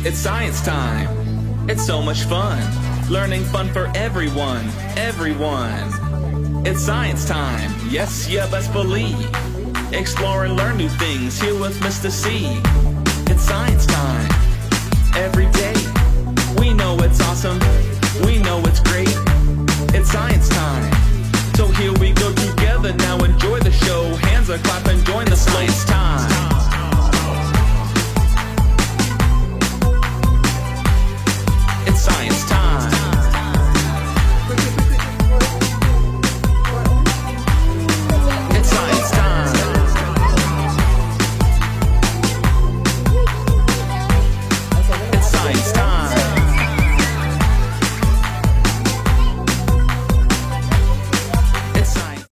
It's science time. It's so much fun. Learning fun for everyone, everyone. It's science time. Yes, you best believe. Explore and learn new things here with Mr. C. It's science time. Every day. We know it's awesome. We know it's great. It's science time. So here we go together. Now enjoy the show. Hands are clapping. Join the science time.